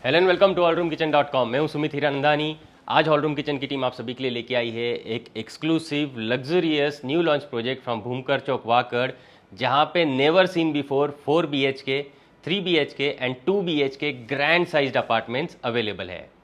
Hello and welcome to allroomkitchen.com। मैं हूं सुमित हीरानंदानी। आज हॉलरूम किचन की टीम आप सभी के लिए लेके आई है एक exclusive luxurious new launch project from Bhumkar Chowk Wakad, जहां पे never seen before 4 BHK, 3 BHK and 2 BHK grand sized apartments available है।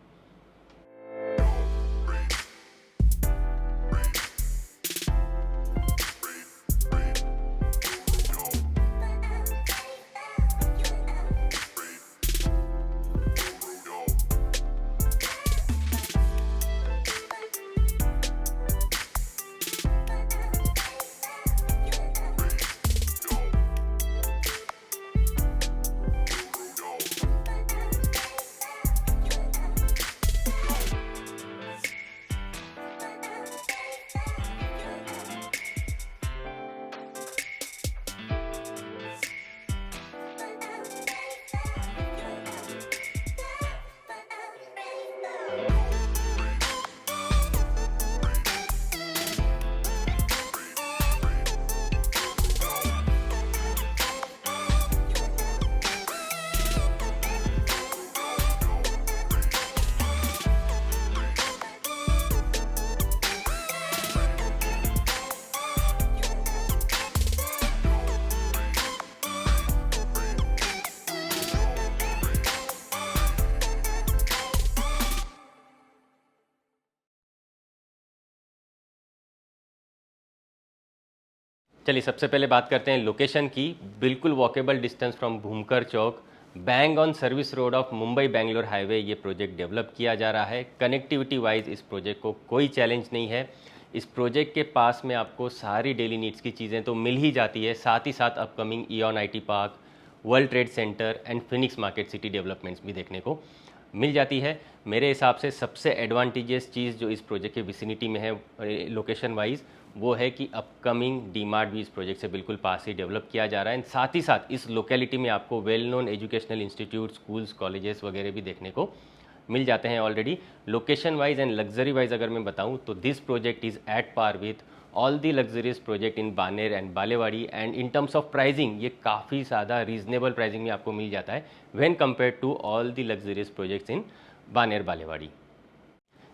चलिए सबसे पहले बात करते हैं लोकेशन की। बिल्कुल walkable distance from Bhumkar Chowk, bang on service road of Mumbai Bangalore highway ये प्रोजेक्ट डेवलप किया जा रहा है। कनेक्टिविटी वाइज इस प्रोजेक्ट को कोई चैलेंज नहीं है। इस प्रोजेक्ट के पास में आपको सारी डेली नीड्स की चीज़ें तो मिल ही जाती है, साथ ही साथ upcoming ion IT park, world trade centre and Phoenix market city developments भी देखने को मिल जाती है। मेरे हिसाब से सबसे एडवांटेजियस चीज़ जो इस प्रोजेक्ट के विसिनिटी में है लोकेशन वाइज, वो है कि अपकमिंग डीमार्ट भी इस प्रोजेक्ट से बिल्कुल पास ही डेवलप किया जा रहा है। साथ ही साथ इस लोकेलिटी में आपको well known educational institute, schools, colleges वगैरह भी देखने को मिल जाते हैं already. Location wise and luxury wise अगर मैं बताऊं तो this project is at par with all the luxurious project in Baner and Balewadi, and in terms of pricing ये काफ़ी ज़्यादा रीजनेबल प्राइसिंग में आपको मिल जाता है when compare to all the luxurious projects in Baner Balewadi.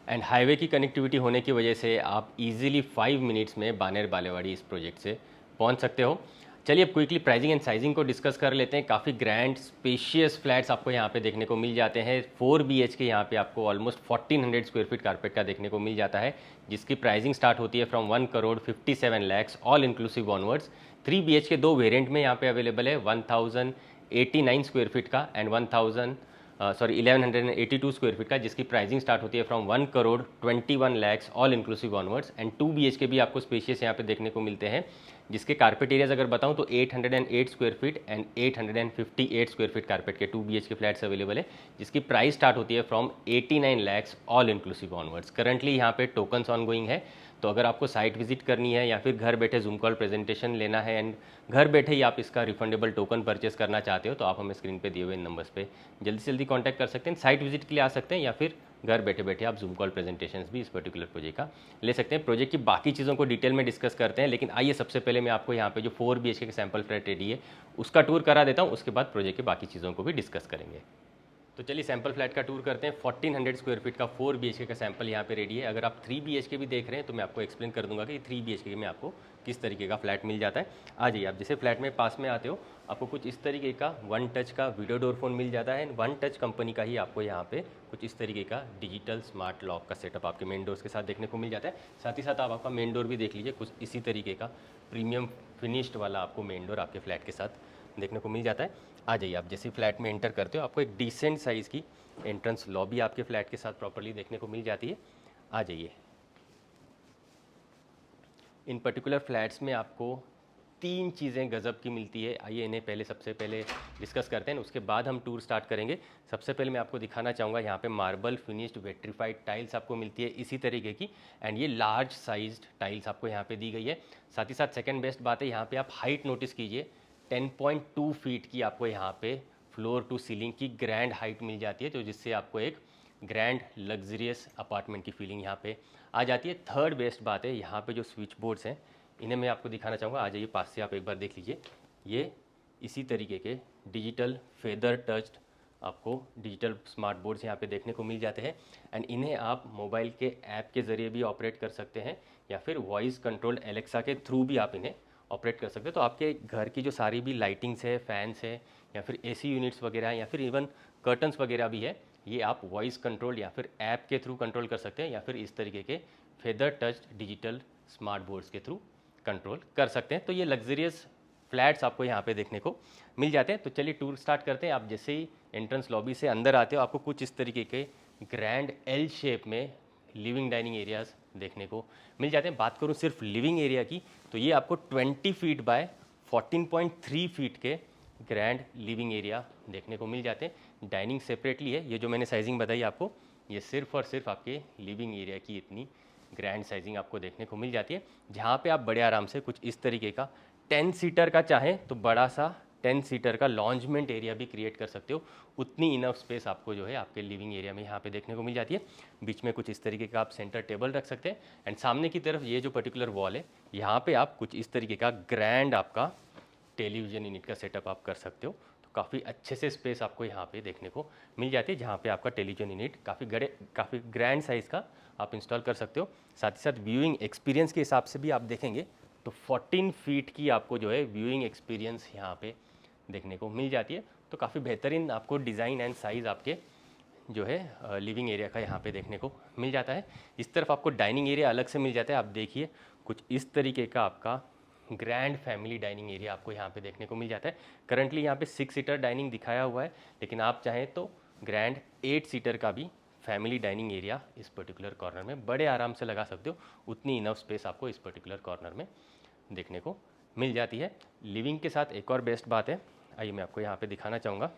And highway की कनेक्टिविटी होने की वजह से आप इजीली 5 मिनट्स में बानेर बालेवाड़ी इस प्रोजेक्ट से पहुंच सकते हो। चलिए अब क्विकली प्राइसिंग एंड साइजिंग को डिस्कस कर लेते हैं। काफ़ी ग्रैंड स्पेशियस फ्लैट्स आपको यहाँ पे देखने को मिल जाते हैं। 4 BHK यहाँ पे आपको ऑलमोस्ट 1400 स्क्वायर फीट कारपेट का देखने को मिल जाता है, जिसकी प्राइसिंग स्टार्ट होती है from 1,57 lakhs all inclusive onwards. 3 BHK दो वेरिएंट में यहाँ पे अवेलेबल है, 1089 स्क्वायर फीट का एंड 1182 स्क्वायर फीट का, जिसकी प्राइसिंग स्टार्ट होती है from 1,21 lakhs all inclusive onwards. And 2 BHK भी आपको स्पेशियस यहाँ पे देखने को मिलते हैं, जिसके कारपेट एरियाज अगर बताऊं तो 808 square feet and 858 square feet carpet के 2 BHK फ्लैट्स अवेलेबल है, जिसकी प्राइस स्टार्ट होती है from 89 lakhs all inclusive onwards. Currently यहाँ पे टोकन्स ऑन गोइंग है, तो अगर आपको साइट विजिट करनी है या फिर घर बैठे जूम कॉल प्रेजेंटेशन लेना है एंड घर बैठे ही आप इसका रिफंडेबल टोकन परचेस करना चाहते हो, तो आप हमें स्क्रीन पे दिए हुए नंबर्स पे जल्दी से जल्दी कांटेक्ट कर सकते हैं। साइट विजिट के लिए आ सकते हैं या फिर घर बैठे बैठे आप जूम कॉल प्रेजेंटेशंस भी इस पर्टिकुलर प्रोजेक्ट का ले सकते हैं। प्रोजेक्ट की बाकी चीज़ों को डिटेल में डिस्कस करते हैं, लेकिन आइए सबसे पहले मैं आपको यहाँ पे जो 4 BHK का सैम्पल फ्लैट रेडी है उसका टूर करा देता हूँ, उसके बाद प्रोजेक्ट की बाकी चीज़ों को भी डिस्कस करेंगे। तो चलिए सैम्पल फ्लैट का टूर करते हैं। 1400 स्क्वायर फीट का 4 BHK का सैम्पल यहाँ पे रेडी है। अगर आप 3 BHK भी देख रहे हैं तो मैं आपको एक्सप्लेन कर दूंगा कि 3 BHK में आपको किस तरीके का फ्लैट मिल जाता है। आ जाइए, आप जैसे फ्लैट में पास में आते हो आपको कुछ इस तरीके का 1 टच का वीडियो डोर फोन मिल जाता है। 1 टच कंपनी का ही आपको यहाँ पे कुछ इस तरीके का डिजिटल स्मार्ट लॉक का सेटअप आपके मेन डोर्स के साथ देखने को मिल जाता है। साथ ही साथ आप आपका मेन डोर भी देख लीजिए, कुछ इसी तरीके का प्रीमियम फिनिश्ड वाला आपको मेन डोर आपके फ्लैट के साथ देखने को मिल जाता है। आ जाइए, आप जैसे फ्लैट में एंटर करते हो आपको एक डिसेंट साइज़ की एंट्रेंस लॉबी आपके फ्लैट के साथ प्रॉपर्ली देखने को मिल जाती है। आ जाइए, इन पर्टिकुलर फ्लैट्स में आपको 3 चीज़ें गज़ब की मिलती है। आइए इन्हें पहले सबसे पहले डिस्कस करते हैं, उसके बाद हम टूर स्टार्ट करेंगे। सबसे पहले मैं आपको दिखाना चाहूँगा यहाँ पे मार्बल फिनिश्ड वेट्रीफाइड टाइल्स आपको मिलती है इसी तरीके की, एंड ये लार्ज साइज्ड टाइल्स आपको यहाँ पे दी गई है। साथ ही साथ सेकेंड बेस्ट बात है, यहाँ पे आप हाइट नोटिस कीजिए, 10.2 फीट की आपको यहाँ पे फ्लोर टू सीलिंग की ग्रैंड हाइट मिल जाती है, तो जिससे आपको एक ग्रैंड लग्जरियस अपार्टमेंट की फीलिंग यहाँ पे आ जाती है। थर्ड बेस्ट बात है, यहाँ पे जो स्विच बोर्ड्स हैं इन्हें मैं आपको दिखाना चाहूँगा। आ जाइए पास से आप एक बार देख लीजिए, ये इसी तरीके के डिजिटल फेदर टच्ड आपको डिजिटल स्मार्ट बोर्ड्स यहाँ पे देखने को मिल जाते हैं एंड इन्हें आप मोबाइल के ऐप के ज़रिए भी ऑपरेट कर सकते हैं या फिर वॉइस कंट्रोल्ड एलेक्सा के थ्रू भी आप इन्हें ऑपरेट कर सकते हैं। तो आपके घर की जो सारी भी लाइटिंग्स है, फैंस है या फिर एसी यूनिट्स वगैरह या फिर इवन कर्टन्स वगैरह भी है, ये आप वॉइस कंट्रोल या फिर ऐप के थ्रू कंट्रोल कर सकते हैं या फिर इस तरीके के feather touch digital smart boards के थ्रू कंट्रोल कर सकते हैं। तो ये लग्जरियस फ्लैट्स आपको यहाँ पे देखने को मिल जाते हैं। तो चलिए टूर स्टार्ट करते हैं। आप जैसे ही एंट्रेंस लॉबी से अंदर आते हो आपको कुछ इस तरीके के ग्रैंड एल शेप में लिविंग डाइनिंग एरियाज देखने को मिल जाते हैं। बात करूँ सिर्फ लिविंग एरिया की तो ये आपको 20 फीट बाय 14.3 फीट के ग्रैंड लिविंग एरिया देखने को मिल जाते हैं। डाइनिंग सेपरेटली है, ये जो मैंने साइजिंग बताई आपको, ये सिर्फ और सिर्फ आपके लिविंग एरिया की इतनी ग्रैंड साइजिंग आपको देखने को मिल जाती है, जहाँ पे आप बड़े आराम से कुछ इस तरीके का 10 सीटर का चाहें तो बड़ा सा 10 सीटर का लॉन्जमेंट एरिया भी क्रिएट कर सकते हो। उतनी इनफ स्पेस आपको जो है आपके लिविंग एरिया में यहाँ पे देखने को मिल जाती है। बीच में कुछ इस तरीके का आप सेंटर टेबल रख सकते हैं एंड सामने की तरफ ये जो पर्टिकुलर वॉल है यहाँ पे आप कुछ इस तरीके का ग्रैंड आपका टेलीविज़न यूनिट का सेटअप आप कर सकते हो। तो काफ़ी अच्छे से स्पेस आपको यहाँ पे देखने को मिल जाती है, जहाँ पे आपका टेलीविज़न यूनिट काफ़ी ग्रैंड साइज़ का आप इंस्टॉल कर सकते हो। साथ ही साथ व्यूइंग एक्सपीरियंस के हिसाब से भी आप देखेंगे तो 14 फीट की आपको जो है व्यूइंग एक्सपीरियंस यहाँ पे देखने को मिल जाती है। तो काफ़ी बेहतरीन आपको डिज़ाइन एंड साइज़ आपके जो है लिविंग एरिया का यहाँ पे देखने को मिल जाता है। इस तरफ आपको डाइनिंग एरिया अलग से मिल जाता है। आप देखिए कुछ इस तरीके का आपका ग्रैंड फैमिली डाइनिंग एरिया आपको यहाँ पे देखने को मिल जाता है। करंटली यहाँ पे 6 सीटर डाइनिंग दिखाया हुआ है, लेकिन आप चाहें तो ग्रैंड 8 सीटर का भी फैमिली डाइनिंग एरिया इस पर्टिकुलर कॉर्नर में बड़े आराम से लगा सकते हो। उतनी इनफ स्पेस आपको इस पर्टिकुलर कॉर्नर में देखने को मिल जाती है। लिविंग के साथ एक और बेस्ट बात है, आइए मैं आपको यहाँ पे दिखाना चाहूँगा।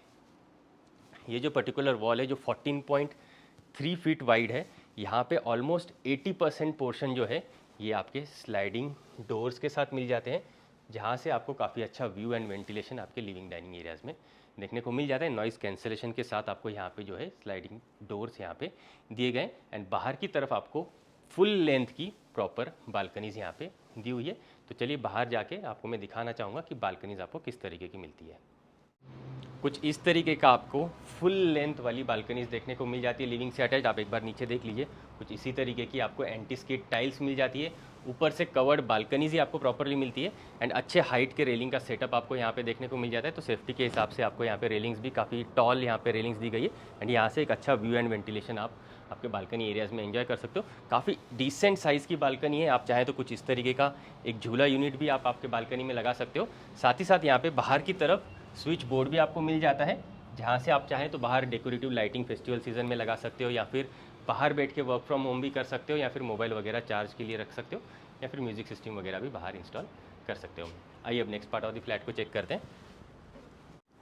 ये जो पर्टिकुलर वॉल है जो 14.3 फीट वाइड है, यहाँ पे ऑलमोस्ट 80% पोर्शन जो है ये आपके स्लाइडिंग डोर्स के साथ मिल जाते हैं, जहाँ से आपको काफ़ी अच्छा व्यू एंड वेंटिलेशन आपके लिविंग डाइनिंग एरियाज़ में देखने को मिल जाता है। नॉइज़ कैंसिलेशन के साथ आपको यहाँ पे जो है स्लाइडिंग डोर्स यहाँ पे दिए गए एंड बाहर की तरफ आपको फुल लेंथ की प्रॉपर बालकनीज यहाँ पे दी हुई है। तो चलिए बाहर जाके आपको मैं दिखाना चाहूँगा कि बालकनीज आपको किस तरीके की मिलती है। कुछ इस तरीके का आपको फुल लेंथ वाली बालकनीज देखने को मिल जाती है लिविंग से अटैच। आप एक बार नीचे देख लीजिए, कुछ इसी तरीके की आपको एंटी स्किड टाइल्स मिल जाती है। ऊपर से कवर्ड बालकनीज ही आपको प्रॉपरली मिलती है एंड अच्छे हाइट के रेलिंग का सेटअप आपको यहाँ पे देखने को मिल जाता है। तो सेफ्टी के हिसाब से आपको यहाँ पे रेलिंग्स भी काफ़ी टॉल यहाँ पे रेलिंग्स दी गई है एंड यहाँ से एक अच्छा व्यू एंड वेंटिलेशन आप आपके बालकनी एरियाज़ में एंजॉय कर सकते हो। काफ़ी डिसेंट साइज़ की बालकनी है। आप चाहें तो कुछ इस तरीके का एक झूला यूनिट भी आप आपके बालकनी में लगा सकते हो। साथ ही साथ यहाँ पे बाहर की तरफ स्विच बोर्ड भी आपको मिल जाता है, जहाँ से आप चाहें तो बाहर डेकोरेटिव लाइटिंग फेस्टिवल सीजन में लगा सकते हो या फिर बाहर बैठ के वर्क फ्रॉम होम भी कर सकते हो या फिर मोबाइल वगैरह चार्ज के लिए रख सकते हो या फिर म्यूजिक सिस्टम वगैरह भी बाहर इंस्टॉल कर सकते हो। आइए अब next part of the flat को चेक करते हैं।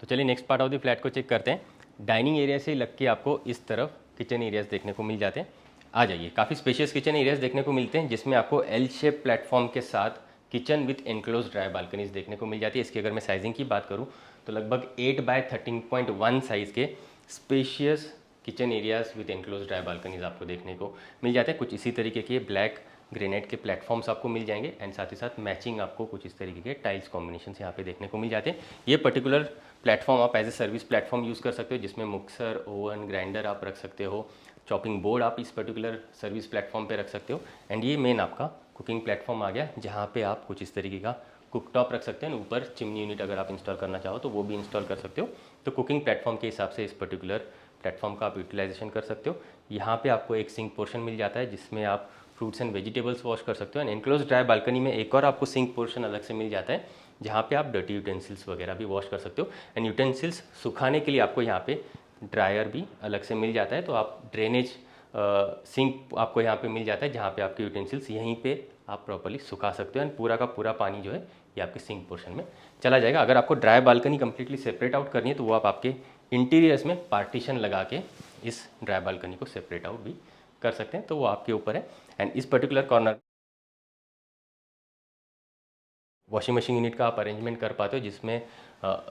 तो चलिए next part of the flat को चेक करते हैं। डाइनिंग एरिया से लग के आपको इस तरफ किचन एरियाज़ देखने को मिल जाते हैं। आ जाइए, काफ़ी स्पेशियस किचन एरियाज़ देखने को मिलते हैं, जिसमें आपको एल शेप प्लेटफॉर्म के साथ kitchen with enclose dry balconies देखने को मिल जाती है। इसकी अगर मैं साइजिंग की बात करूँ तो लगभग 8 बाय 13.1 साइज़ के spacious kitchen areas with enclose dry balconies आपको देखने को मिल जाते हैं। कुछ इसी तरीके के ब्लैक ग्रेनाइट के प्लेटफॉर्म्स आपको मिल जाएंगे एंड साथ ही साथ मैचिंग आपको कुछ इस तरीके के टाइल्स कॉम्बिनेशन यहाँ पे देखने को मिल जाते हैं। ये पर्टिकुलर प्लेटफॉर्म आप as a service platform use कर सकते हो, जिसमें मिक्सर, ओवन, ग्राइंडर आप रख सकते हो। चॉपिंग बोर्ड आप इस पर्टिकुलर सर्विस प्लेटफॉर्म पे रख सकते हो एंड ये मेन आपका कुकिंग प्लेटफॉर्म आ गया, जहाँ पे आप कुछ इस तरीके का कुकटॉप रख सकते हैं। ऊपर चिमनी यूनिट अगर आप इंस्टॉल करना चाहो तो वो भी इंस्टॉल कर सकते हो। तो कुकिंग प्लेटफॉर्म के हिसाब से इस पर्टिकुलर प्लेटफॉर्म का आप यूटिलाइजेशन कर सकते हो। यहाँ पे आपको एक सिंक पोर्शन मिल जाता है, जिसमें आप फ्रूट्स एंड वेजिटेबल्स वॉश कर सकते हो एंड एनक्लोज ड्राई बालकनी में एक और आपको सिंक पोर्शन अलग से मिल जाता है, जहाँ पे आप डर्टी यूटेंसिल्स वगैरह भी वॉश कर सकते हो एंड यूटेंसिल्स सुखाने के लिए आपको यहाँ पे ड्रायर भी अलग से मिल जाता है। तो आप ड्रेनेज सिंक आपको यहाँ पे मिल जाता है, जहाँ पे आपके यूटेंसिल्स यहीं पे आप प्रॉपर्ली सुखा सकते हो एंड पूरा का पूरा पानी जो है ये आपके सिंक पोर्शन में चला जाएगा। अगर आपको dry balcony completely separate out करनी है तो वो आप आपके इंटीरियर्स में पार्टीशन लगा के इस ड्राई बालकनी को सेपरेट आउट भी कर सकते हैं, तो वो आपके ऊपर है। एंड इस particular corner washing machine unit का आप अरेंजमेंट कर पाते हो, जिसमें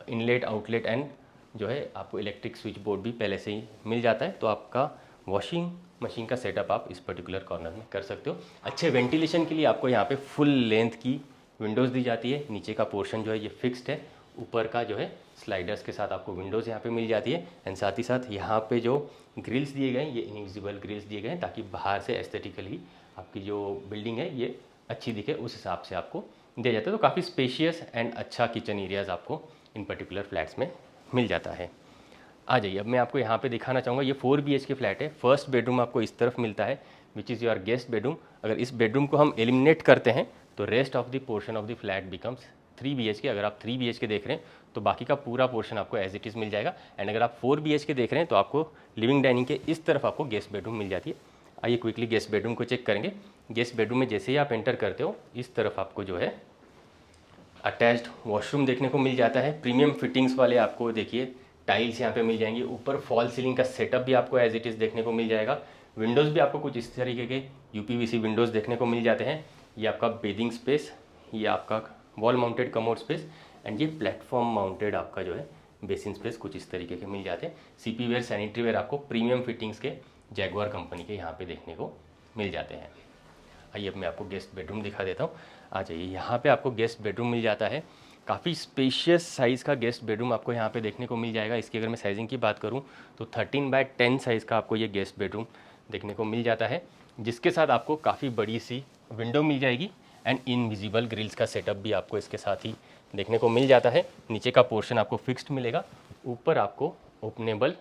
इनलेट, आउटलेट एंड जो है आपको इलेक्ट्रिक स्विच बोर्ड भी पहले से ही मिल जाता है। तो आपका वॉशिंग मशीन का सेटअप आप इस पर्टिकुलर कॉर्नर में कर सकते हो। अच्छे वेंटिलेशन के लिए आपको यहाँ पे फुल लेंथ की विंडोज़ दी जाती है। नीचे का पोर्शन जो है ये फिक्स्ड है, ऊपर का जो है स्लाइडर्स के साथ आपको विंडोज़ यहाँ पे मिल जाती है। एंड साथ ही साथ यहाँ पे जो ग्रिल्स दिए गए हैं ये इनविजिबल ग्रिल्स दिए गए हैं ताकि बाहर से एस्थेटिकली आपकी जो बिल्डिंग है ये अच्छी दिखे, उस हिसाब से आपको दिया जाता है। तो काफ़ी स्पेशियस एंड अच्छा किचन एरियाज़ आपको इन पर्टिकुलर फ्लैट्स में मिल जाता है। आ जाइए, अब मैं आपको यहाँ पे दिखाना चाहूँगा, ये 4 BHK फ्लैट है। फर्स्ट बेडरूम आपको इस तरफ मिलता है which is your guest bedroom. अगर इस बेडरूम को हम एलिमिनेट करते हैं तो rest of the portion of the flat becomes 3 BHK। अगर आप 3 BHK देख रहे हैं तो बाकी का पूरा पोर्शन आपको एज इट इज़ मिल जाएगा। एंड अगर आप 4 BHK देख रहे हैं तो आपको लिविंग डाइनिंग के इस तरफ आपको गेस्ट बेडरूम मिल जाती है। आइए क्विकली गेस्ट बेडरूम को चेक करेंगे। गेस्ट बेडरूम में जैसे ही आप एंटर करते हो इस तरफ आपको जो है अटैच्ड वॉशरूम देखने को मिल जाता है। प्रीमियम फिटिंग्स वाले आपको देखिए टाइल्स यहाँ पे मिल जाएंगी। ऊपर फॉल सीलिंग का सेटअप भी आपको एज इट इज़ देखने को मिल जाएगा। विंडोज़ भी आपको कुछ इस तरीके के UPVC विंडोज़ देखने को मिल जाते हैं। ये आपका बेदिंग स्पेस, ये आपका wall mounted commode space and ये प्लेटफॉर्म माउंटेड आपका जो है बेसिन स्पेस कुछ इस तरीके के मिल जाते हैं। CP वेयर, सैनिटरी वेयर आपको प्रीमियम फिटिंग्स के जैगुआर कंपनी के यहाँ पे देखने को मिल जाते हैं। आइए अब मैं आपको गेस्ट बेडरूम दिखा देता हूँ। आ जाइए, यहाँ पे आपको गेस्ट बेडरूम मिल जाता है। काफ़ी स्पेशियस साइज़ का गेस्ट बेडरूम आपको यहाँ पे देखने को मिल जाएगा। इसकी अगर मैं साइजिंग की बात करूँ तो 13x10 साइज़ का आपको ये गेस्ट बेडरूम देखने को मिल जाता है, जिसके साथ आपको काफ़ी बड़ी सी विंडो मिल जाएगी एंड इनविजिबल ग्रिल्स का सेटअप भी आपको इसके साथ ही देखने को मिल जाता है। नीचे का पोर्शन आपको फिक्स्ड मिलेगा, ऊपर आपको ओपनेबल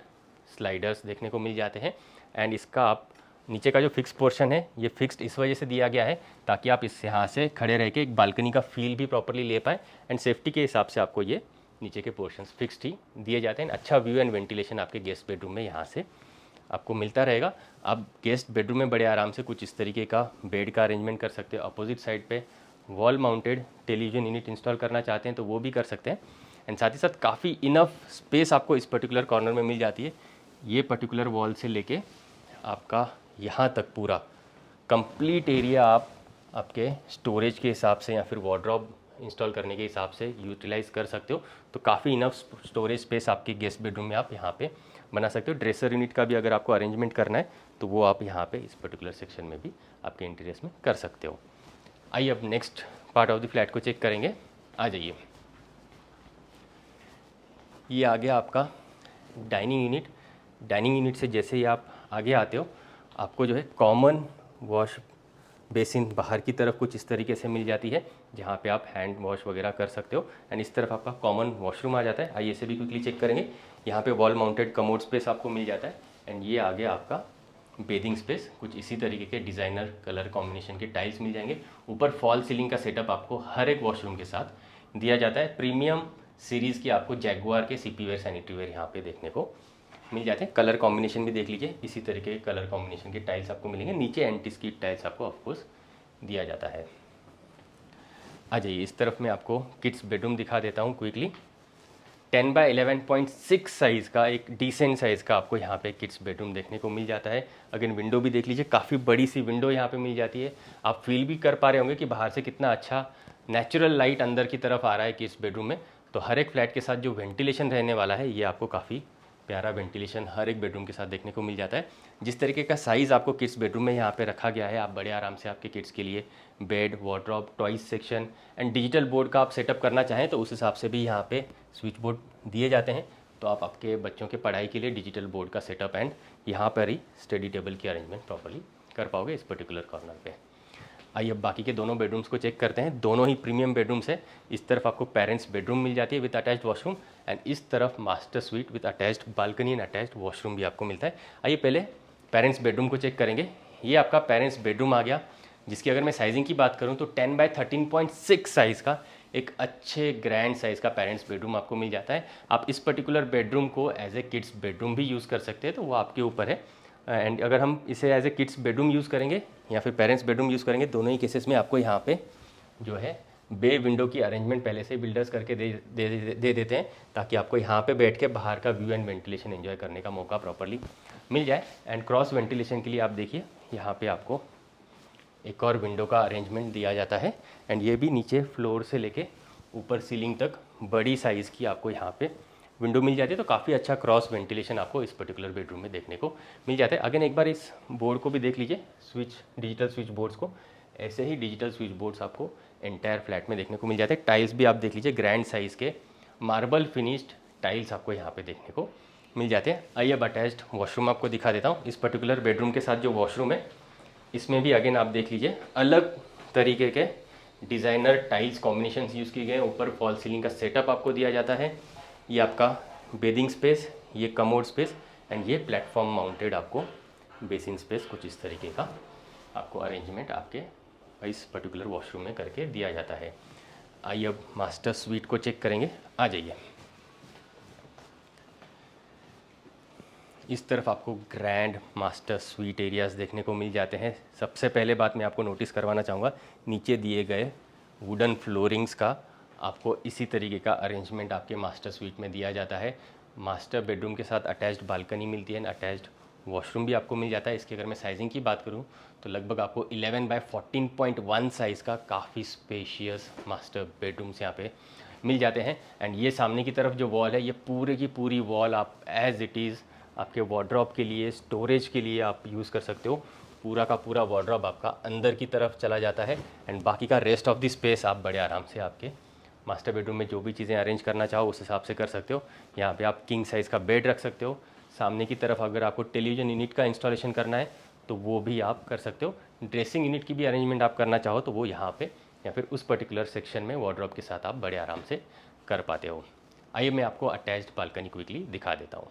स्लाइडर्स देखने को मिल जाते हैं। एंड इसका आप नीचे का जो फिक्स पोर्शन है ये फिक्स्ड इस वजह से दिया गया है ताकि आप इस यहाँ से खड़े रह के एक बालकनी का फील भी प्रॉपरली ले पाएँ। एंड सेफ्टी के हिसाब से आपको ये नीचे के पोर्शंस फिक्स्ड ही दिए जाते हैं। अच्छा व्यू एंड वेंटिलेशन आपके गेस्ट बेडरूम में यहाँ से आपको मिलता रहेगा। आप गेस्ट बेडरूम में बड़े आराम से कुछ इस तरीके का बेड का अरेंजमेंट कर सकते हैं। अपोजिट साइड पे wall mounted television unit install करना चाहते हैं तो वो भी कर सकते हैं। एंड साथ ही साथ काफ़ी इनफ स्पेस आपको इस पर्टिकुलर कॉर्नर में मिल जाती है। ये पर्टिकुलर वॉल से लेके आपका यहाँ तक पूरा कंप्लीट एरिया आप आपके स्टोरेज के हिसाब से या फिर वार्डरोब इंस्टॉल करने के हिसाब से यूटिलाइज़ कर सकते हो। तो काफ़ी इनफ स्टोरेज स्पेस आपके गेस्ट बेडरूम में आप यहाँ पे बना सकते हो। ड्रेसर यूनिट का भी अगर आपको अरेंजमेंट करना है तो वो आप यहाँ पे इस पर्टिकुलर सेक्शन में भी आपके इंटीरियर्स में कर सकते हो। आइए अब next part of the flat को चेक करेंगे। आ जाइए, ये आ गया आपका डाइनिंग यूनिट। डाइनिंग यूनिट से जैसे ही आप आगे आते हो आपको जो है कॉमन वॉश बेसिन बाहर की तरफ कुछ इस तरीके से मिल जाती है, जहाँ पे आप हैंड वॉश वगैरह कर सकते हो। एंड इस तरफ आपका कॉमन वॉशरूम आ जाता है। आइए इसे भी क्विकली चेक करेंगे। यहाँ पे वॉल माउंटेड कमोड स्पेस आपको मिल जाता है। एंड ये आ गया आपका बेदिंग स्पेस। कुछ इसी तरीके के डिज़ाइनर कलर कॉम्बिनेशन के टाइल्स मिल जाएंगे। ऊपर फॉल सीलिंग का सेटअप आपको हर एक वॉशरूम के साथ दिया जाता है। प्रीमियम सीरीज़ की आपको जैगुआर के CP वेयर, सैनिटरी वेयर यहाँ पे देखने को मिल जाते हैं। कलर कॉम्बिनेशन भी देख लीजिए, इसी तरीके के कलर कॉम्बिनेशन के टाइल्स आपको मिलेंगे। नीचे एंटी स्किड टाइल्स आपको ऑफकोर्स दिया जाता है। आ जाइए, इस तरफ मैं आपको किड्स बेडरूम दिखा देता हूँ क्विकली। 10x11.6 साइज़ का एक डिसेंट साइज़ का आपको यहाँ पे किड्स बेडरूम देखने को मिल जाता है। अगेन विंडो भी देख लीजिए, काफ़ी बड़ी सी विंडो यहाँ पे मिल जाती है। आप फील भी कर पा रहे होंगे कि बाहर से कितना अच्छा नेचुरल लाइट अंदर की तरफ आ रहा है किड्स बेडरूम में। तो हर एक फ्लैट के साथ जो वेंटिलेशन रहने वाला है ये आपको काफ़ी प्यारा वेंटिलेशन हर एक बेडरूम के साथ देखने को मिल जाता है। जिस तरीके का साइज़ आपको किड्स बेडरूम में यहाँ पे रखा गया है, आप बड़े आराम से आपके किड्स के लिए bed, wardrobe, toys section and digital board का आप सेटअप करना चाहें तो उस हिसाब से भी यहाँ पे स्विच बोर्ड दिए जाते हैं। तो आप आपके बच्चों के पढ़ाई के लिए डिजिटल बोर्ड का सेटअप एंड यहाँ पर ही स्टडी टेबल की अरेंजमेंट प्रॉपर्ली कर पाओगे इस पर्टिकुलर कॉर्नर पे। आइए अब बाकी के दोनों बेडरूम्स को चेक करते हैं। दोनों ही प्रीमियम बेडरूम्स है। इस तरफ आपको पेरेंट्स बेडरूम मिल जाती है विद अटैच्ड वॉशरूम एंड इस तरफ master sweet with attached balcony and attached washroom भी आपको मिलता है। आइए पहले पेरेंट्स बेडरूम को चेक करेंगे। ये आपका पेरेंट्स बेडरूम आ गया, जिसकी अगर मैं साइजिंग की बात करूँ तो 10x13.6 साइज़ का एक अच्छे ग्रैंड साइज़ का पेरेंट्स बेडरूम आपको मिल जाता है। आप इस पर्टिकुलर बेडरूम को एज ए किड्स बेडरूम भी यूज़ कर सकते हैं, तो वो आपके ऊपर है। एंड अगर हम इसे as a kids bedroom use करेंगे या फिर पेरेंट्स बेडरूम यूज़ करेंगे, दोनों ही केसेस में आपको यहाँ पे जो है बे विंडो की अरेंजमेंट पहले से बिल्डर्स करके दे देते हैं ताकि आपको यहाँ पे बैठ के बाहर का व्यू एंड वेंटिलेशन एंजॉय करने का मौका प्रॉपर्ली मिल जाए। एंड क्रॉस वेंटिलेशन के लिए आप देखिए यहाँ पे आपको एक और विंडो का अरेंजमेंट दिया जाता है। एंड ये भी नीचे फ्लोर से लेके ऊपर सीलिंग तक बड़ी साइज़ की आपको यहाँ पे विंडो मिल जाती है। तो काफ़ी अच्छा क्रॉस वेंटिलेशन आपको इस पर्टिकुलर बेडरूम में देखने को मिल जाता है। अगेन एक बार इस बोर्ड को भी देख लीजिए, स्विच डिजिटल स्विच बोर्ड्स को। ऐसे ही डिजिटल स्विच बोर्ड्स आपको एंटायर फ्लैट में देखने को मिल जाते हैं। टाइल्स भी आप देख लीजिए, ग्रैंड साइज़ के मार्बल फिनिश्ड टाइल्स आपको यहाँ पे देखने को मिल जाते हैं। आइए अब अटैच्ड वॉशरूम आपको दिखा देता हूँ। इस पर्टिकुलर बेडरूम के साथ जो वॉशरूम है इसमें भी अगेन आप देख लीजिए अलग तरीके के डिज़ाइनर टाइल्स कॉम्बिनेशन यूज़ किए गए हैं। ऊपर फॉल सीलिंग का सेटअप आपको दिया जाता है। ये आपका बेदिंग स्पेस, ये कमोड स्पेस एंड ये प्लेटफॉर्म माउंटेड आपको बेसिन स्पेस, कुछ इस तरीके का आपको अरेंजमेंट आपके इस पर्टिकुलर वॉशरूम में करके दिया जाता है। आइए अब मास्टर स्वीट को चेक करेंगे। आ जाइए। इस तरफ आपको ग्रैंड मास्टर स्वीट एरियाज़ देखने को मिल जाते हैं। सबसे पहले बात मैं आपको नोटिस करवाना चाहूँगा, नीचे दिए गए वुडन फ्लोरिंग्स का आपको इसी तरीके का अरेंजमेंट आपके मास्टर स्वीट में दिया जाता है। मास्टर बेडरूम के साथ अटैच्ड बालकनी मिलती है, अटैच्ड वॉशरूम भी आपको मिल जाता है। इसकी अगर मैं साइजिंग की बात करूँ तो लगभग आपको 11 बाय 14.1 साइज़ का काफ़ी स्पेशियस मास्टर बेडरूम्स यहाँ पे मिल जाते हैं। एंड ये सामने की तरफ जो वॉल है, ये पूरे की पूरी वॉल आप एज इट इज़ आपके वार्डरोब के लिए, स्टोरेज के लिए आप यूज़ कर सकते हो। पूरा का पूरा वार्डरोब आपका अंदर की तरफ चला जाता है एंड बाकी का रेस्ट ऑफ द स्पेस आप बड़े आराम से आपके मास्टर बेडरूम में जो भी चीज़ें अरेंज करना चाहो उस हिसाब से कर सकते हो। यहाँ पे आप किंग साइज़ का बेड रख सकते हो। सामने की तरफ अगर आपको टेलीविज़न यूनिट का इंस्टॉलेशन करना है तो वो भी आप कर सकते हो। ड्रेसिंग यूनिट की भी अरेंजमेंट आप करना चाहो तो वो यहाँ पे या फिर उस पर्टिकुलर सेक्शन में वार्डरोब के साथ आप बड़े आराम से कर पाते हो। आइए मैं आपको अटैच्ड बालकनी क्विकली दिखा देता हूँ।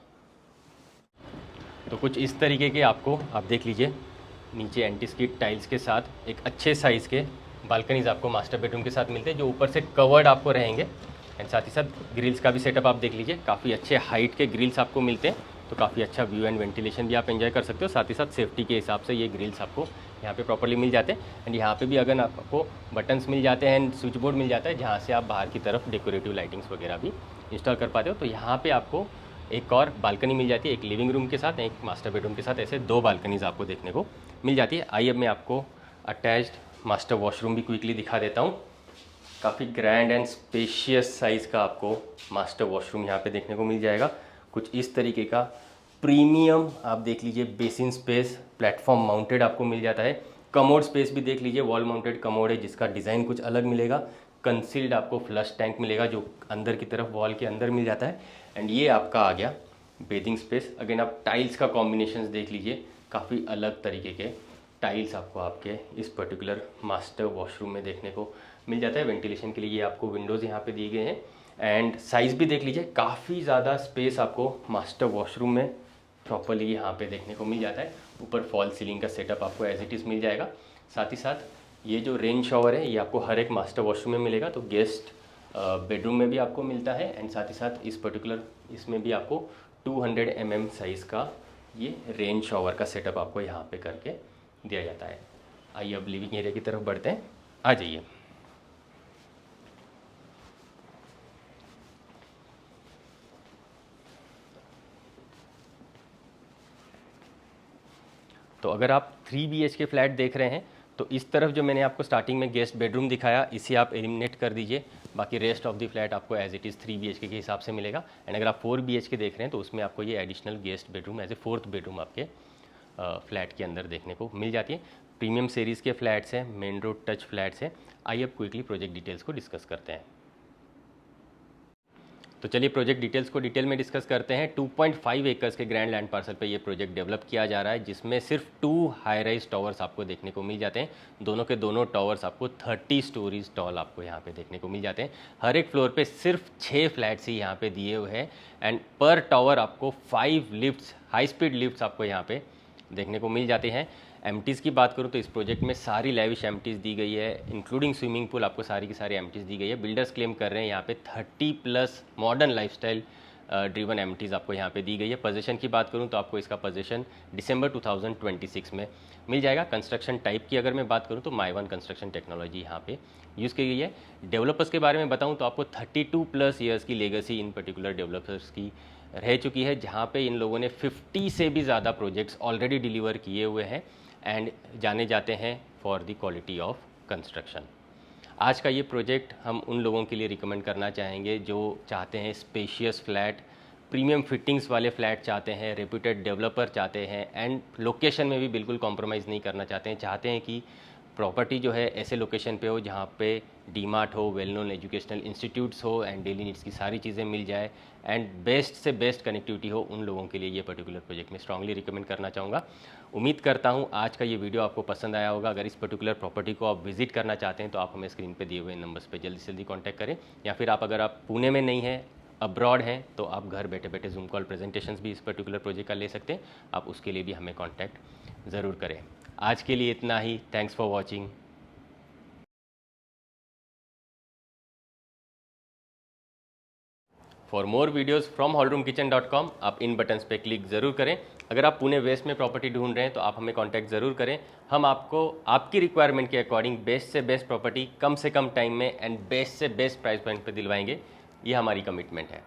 तो कुछ इस तरीके के आपको आप देख लीजिए, नीचे एंटी स्किड टाइल्स के साथ एक अच्छे साइज़ के बालकनीज आपको मास्टर बेडरूम के साथ मिलते हैं, जो ऊपर से कवर्ड आपको रहेंगे। एंड साथ ही साथ ग्रिल्स का भी सेटअप आप देख लीजिए, काफ़ी अच्छे हाइट के ग्रिल्स आपको मिलते हैं, तो काफ़ी अच्छा व्यू एंड वेंटिलेशन भी आप एंजॉय कर सकते हो। साथ ही साथ सेफ्टी के हिसाब से ये ग्रिल्स आपको यहाँ पे प्रॉपर्ली मिल जाते हैं। एंड यहाँ पे भी अगर आपको बटन्स मिल जाते हैं एंड स्विच बोर्ड मिल जाता है, जहाँ से आप बाहर की तरफ डेकोरेटिव लाइटिंग्स वगैरह भी इंस्टॉल कर पाते हो। तो यहाँ पे आपको एक और बालकनी मिल जाती है, एक लिविंग रूम के साथ, एक मास्टर बेडरूम के साथ, ऐसे दो बालकनीज आपको देखने को मिल जाती है। आइए अब मैं आपको अटैच्ड मास्टर वॉशरूम भी क्विकली दिखा देता हूँ। काफ़ी ग्रैंड एंड स्पेशियस साइज़ का आपको मास्टर वॉशरूम यहाँ पे देखने को मिल जाएगा। कुछ इस तरीके का प्रीमियम आप देख लीजिए, बेसिन स्पेस प्लेटफॉर्म माउंटेड आपको मिल जाता है। कमोड स्पेस भी देख लीजिए, वॉल माउंटेड कमोड है जिसका डिज़ाइन कुछ अलग मिलेगा। कंसील्ड आपको फ्लश टैंक मिलेगा जो अंदर की तरफ वॉल के अंदर मिल जाता है। एंड ये आपका आ गया बेदिंग स्पेस। अगेन आप टाइल्स का कॉम्बिनेशन देख लीजिए, काफ़ी अलग तरीके के टाइल्स आपको आपके इस पर्टिकुलर मास्टर वॉशरूम में देखने को मिल जाता है। वेंटिलेशन के लिए ये आपको विंडोज़ यहाँ पे दिए गए हैं। एंड साइज़ भी देख लीजिए, काफ़ी ज़्यादा स्पेस आपको मास्टर वॉशरूम में प्रॉपरली यहाँ पे देखने को मिल जाता है। ऊपर फॉल सीलिंग का सेटअप आपको एज इट इज़ मिल जाएगा। साथ ही साथ ये जो रेन शॉवर है ये आपको हर एक मास्टर वॉशरूम में मिलेगा, तो गेस्ट बेडरूम में भी आपको मिलता है। एंड साथ ही साथ इस पर्टिकुलर इसमें भी आपको 200 mm साइज़ का ये रेन शॉवर का सेटअप आपको यहाँ पे करके दिया जाता है। आइए अब लिविंग एरिया की तरफ बढ़ते हैं, आ जाइए। तो अगर आप 3 BHK फ्लैट देख रहे हैं तो इस तरफ जो मैंने आपको स्टार्टिंग में गेस्ट बेडरूम दिखाया इसे आप एलिमिनेट कर दीजिए, बाकी रेस्ट ऑफ द फ्लैट आपको एज इट इज़ 3 BHK के हिसाब से मिलेगा। एंड अगर आप 4 BHK देख रहे हैं तो उसमें आपको ये additional guest bedroom as a 4th bedroom आपके फ्लैट के अंदर देखने को मिल जाती है। प्रीमियम सीरीज़ के फ्लैट्स हैं, मेन रोड टच फ्लैट्स हैं। आइए अब क्विकली प्रोजेक्ट डिटेल्स को डिस्कस करते हैं। तो चलिए प्रोजेक्ट डिटेल्स को डिटेल में डिस्कस करते हैं। 2.5 एकर्स के ग्रैंड लैंड पार्सल पे ये प्रोजेक्ट डेवलप किया जा रहा है, जिसमें सिर्फ 2 हाई राइज टावर्स आपको देखने को मिल जाते हैं। दोनों के दोनों टावर्स आपको 30 स्टोरीज टॉल आपको यहाँ पे देखने को मिल जाते हैं। हर एक फ्लोर पे सिर्फ 6 फ्लैट्स ही यहाँ पे दिए हुए हैं। एंड पर टावर आपको 5 लिफ्ट्स, हाई स्पीड लिफ्ट्स आपको यहाँ पे देखने को मिल जाते हैं। एमटीज़ की बात करूँ तो इस प्रोजेक्ट में सारी लैविश एमटीज़ दी गई है, इंक्लूडिंग स्विमिंग पूल आपको सारी की सारी एमटीज़ दी गई है। बिल्डर्स क्लेम कर रहे हैं यहाँ पे 30+ मॉडर्न लाइफस्टाइल ड्रिवन एमटीज़ आपको यहाँ पे दी गई है। पोजीशन की बात करूँ तो आपको इसका पोजीशन दिसंबर 2026 में मिल जाएगा। कंस्ट्रक्शन टाइप की अगर मैं बात करूँ तो माइवन कंस्ट्रक्शन टेक्नोलॉजी यहाँ पे यूज़ की गई है। डेवलपर्स के बारे में बताऊँ तो आपको 32+ ईयर्स की लेगेसी इन पर्टिकुलर डेवलपर्स की रह चुकी है, जहाँ पे इन लोगों ने 50 से भी ज़्यादा प्रोजेक्ट्स ऑलरेडी डिलीवर किए हुए हैं एंड जाने जाते हैं for the quality of construction. आज का ये प्रोजेक्ट हम उन लोगों के लिए रिकमेंड करना चाहेंगे जो चाहते हैं स्पेशियस फ्लैट, प्रीमियम फिटिंग्स वाले फ्लैट चाहते हैं, रेप्यूटेड डेवलपर चाहते हैं एंड लोकेशन में भी बिल्कुल कॉम्प्रोमाइज़ नहीं करना चाहते हैं। चाहते हैं कि प्रॉपर्टी जो है ऐसे लोकेशन पे हो जहाँ पे डीमार्ट हो, वेल नोन एजुकेशनल इंस्टीट्यूट्स हो एंड डेली नीड्स की सारी चीज़ें मिल जाए एंड बेस्ट से बेस्ट कनेक्टिविटी हो, उन लोगों के लिए ये पर्टिकुलर प्रोजेक्ट मैं स्ट्रांगली रिकमेंड करना चाहूँगा। उम्मीद करता हूँ आज का ये वीडियो आपको पसंद आया होगा। अगर इस पर्टिकुलर प्रॉपर्टी को आप विजिट करना चाहते हैं तो आप हमें स्क्रीन पे दिए हुए नंबर्स पे जल्दी से जल्दी कॉन्टैक्ट करें, या फिर अगर आप पुणे में नहीं हैं, अब्रॉड हैं, तो आप घर बैठे बैठे जूम कॉल प्रेजेंटेशंस भी इस पर्टिकुलर प्रोजेक्ट का ले सकते हैं। आप उसके लिए भी हमें कॉन्टैक्ट ज़रूर करें। आज के लिए इतना ही। Thanks for watching. For more videos from hallroomkitchen.com आप इन बटन्स पे क्लिक ज़रूर करें। अगर आप पुणे वेस्ट में प्रॉपर्टी ढूंढ रहे हैं तो आप हमें कॉन्टैक्ट ज़रूर करें। हम आपको आपकी रिक्वायरमेंट के अकॉर्डिंग बेस्ट से बेस्ट प्रॉपर्टी कम से कम टाइम में एंड बेस्ट से बेस्ट प्राइस पॉइंट पे दिलवाएंगे। ये हमारी कमिटमेंट है।